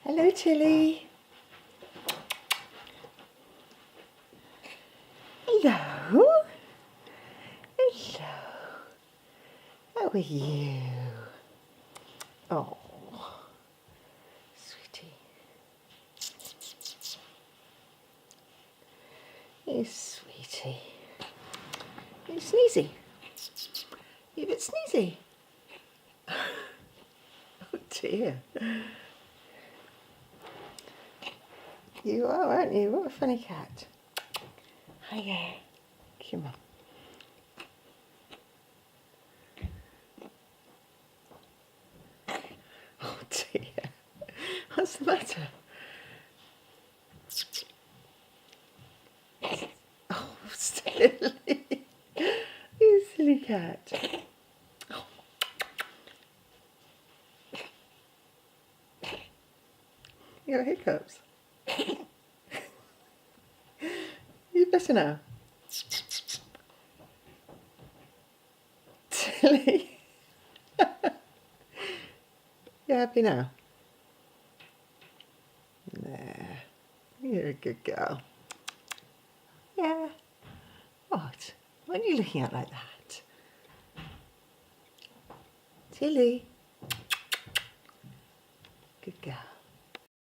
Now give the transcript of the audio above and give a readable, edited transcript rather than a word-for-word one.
Hello, Tilly. Hello. Hello. How are you? Oh, sweetie. You sweetie. You sneezy. You a bit sneezy. Oh dear. You are, aren't you? What a funny cat. Hiya. Come on. Oh dear. What's the matter? Oh, silly. You silly cat. You got hiccups. You better now. Tilly. You happy now? Nah. You're a good girl. Yeah. What? What are you looking at like that? Tilly. Good girl.